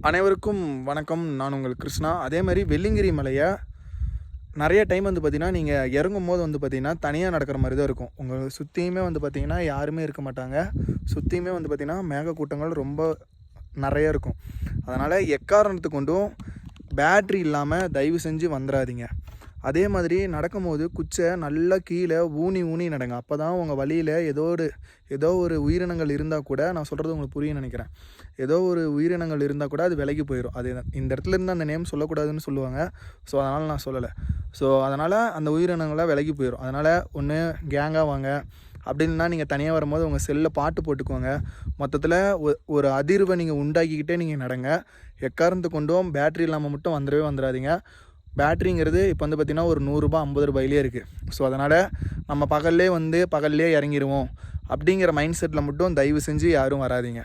அனைவருக்கும் வணக்கம். நான் உங்கள் கிருஷ்ணா. அதே மாதிரி வெள்ளிங்கிரி மலையை நிறைய டைம் வந்து பார்த்திங்கன்னா, நீங்கள் இறங்கும்போது வந்து பார்த்திங்கன்னா, தனியாக நடக்கிற மாதிரி தான் இருக்கும். உங்கள் சுற்றியுமே வந்து பார்த்திங்கன்னா, யாருமே இருக்க மாட்டாங்க. சுற்றியுமே வந்து பார்த்திங்கன்னா, மேகக்கூட்டங்கள் ரொம்ப நிறைய இருக்கும். அதனால் எக்காரணத்துக்கு கொண்டும் பேட்ரி இல்லாமல் தயவு செஞ்சு வந்துடாதீங்க. அதே மாதிரி நடக்கும்போது குச்சை நல்லா கீழே ஊனி ஊனி நடங்க. அப்போ தான் உங்கள் வழியில் ஏதோ ஒரு உயிரினங்கள் இருந்தால் கூட, நான் சொல்கிறது உங்களுக்கு புரியும்னு நினைக்கிறேன். ஏதோ ஒரு உயிரினங்கள் இருந்தால் கூட அது விலகி போயிடும். அது இந்த இடத்துல இருந்து அந்த நேம் சொல்லக்கூடாதுன்னு சொல்லுவாங்க. ஸோ அதனால் நான் சொல்லலை. ஸோ அதனால் அந்த உயிரினங்கள்லாம் விலகி போயிடும். அதனால் ஒன்று கேங்காக வாங்க, அப்படின்னா நீங்கள் தனியாக வரும்போது உங்கள் செல்லில் பாட்டு போட்டுக்கோங்க. மொத்தத்தில் ஒரு அதிர்வை நீங்கள் உண்டாக்கிக்கிட்டே நீங்கள் நடங்க. எக்காரணத்துக்கு கொண்டும் பேட்ரி இல்லாமல் மட்டும் வந்துடவே வந்துடாதீங்க. பேட்ரிங்கிறது இப்போ வந்து பார்த்திங்கன்னா ஒரு ரூ. 100 ரூ. 50 இருக்குது. ஸோ அதனால் நம்ம பகல்லே இறங்கிடுவோம் அப்படிங்கிற மைண்ட் செட்டில் மட்டும் தயவு செஞ்சு யாரும் வராதிங்க.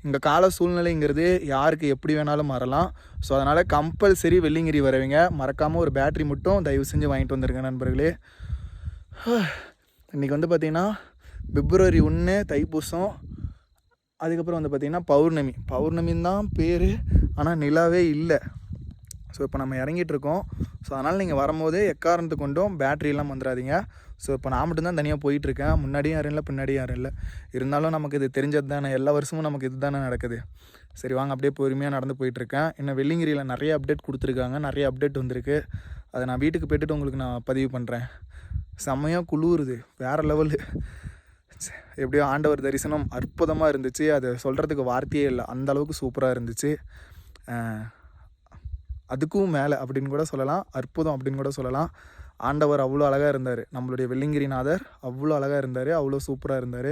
இங்கே கால சூழ்நிலைங்கிறது யாருக்கு எப்படி வேணாலும் மாறலாம். ஸோ அதனால் கம்பல்சரி வெள்ளிங்கிரி வரவங்க மறக்காமல் ஒரு பேட்ரி மட்டும் தயவு செஞ்சு வாங்கிட்டு வந்துருங்க நண்பர்களே. இன்றைக்கி வந்து பார்த்திங்கன்னா February 1 தைப்பூசம். அதுக்கப்புறம் வந்து பார்த்திங்கன்னா பௌர்ணமின்னு தான் பேர், ஆனால் நிலாவே இல்லை. ஸோ இப்போ நம்ம இறங்கிட்டுருக்கோம். ஸோ அதனால் நீங்கள் வரும்போது எக்காரணத்துக்கு கொண்டும் பேட்ரி இல்லாமல் வந்துடாதீங்க. ஸோ இப்போ நான் மட்டும்தான் தனியாக போயிட்டுருக்கேன். முன்னாடியும் யாரும் இல்லை, பின்னாடியும் யாரும் இல்லை. இருந்தாலும் நமக்கு இது தெரிஞ்சது தானே, எல்லா வருஷமும் நமக்கு இது தானே நடக்குது. சரி வாங்க, அப்படியே பொறுமையாக நடந்து போயிட்டுருக்கேன். இன்னும் வெள்ளிங்கிரியில் நிறைய அப்டேட் கொடுத்துருக்காங்க, நிறைய அப்டேட் வந்திருக்கு. அதை நான் வீட்டுக்கு போய்ட்டுட்டு உங்களுக்கு நான் பதிவு பண்ணுறேன். செம்மையாக குளிருது, வேறு லெவலு. எப்படியோ ஆண்டவர் தரிசனம் அற்புதமாக இருந்துச்சு. அதை சொல்கிறதுக்கு வார்த்தையே இல்லை, அந்தளவுக்கு சூப்பராக இருந்துச்சு. அதுக்கும் மேலே அப்படின்னு கூட சொல்லலாம், அற்புதம் அப்படின்னு கூட சொல்லலாம். ஆண்டவர் அவ்வளோ அழகாக இருந்தார். நம்மளுடைய வெள்ளிங்கிரிநாதர் அவ்வளோ அழகாக இருந்தார், அவ்வளோ சூப்பராக இருந்தார்.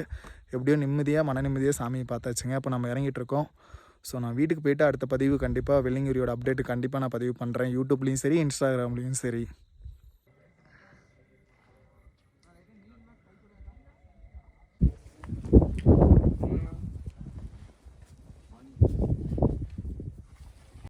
எப்படியோ மன நிம்மதியாக சாமியை பார்த்தாச்சுங்க. இப்போ நம்ம இறங்கிட்டுருக்கோம். ஸோ நான் வீட்டுக்கு போய்ட்டு அடுத்த பதிவு கண்டிப்பாக வெள்ளிங்கிரியோட அப்டேட்டு கண்டிப்பாக நான் பதிவு பண்ணுறேன். யூடியூப்லேயும் சரி, இன்ஸ்டாகிராம்லேயும் சரி.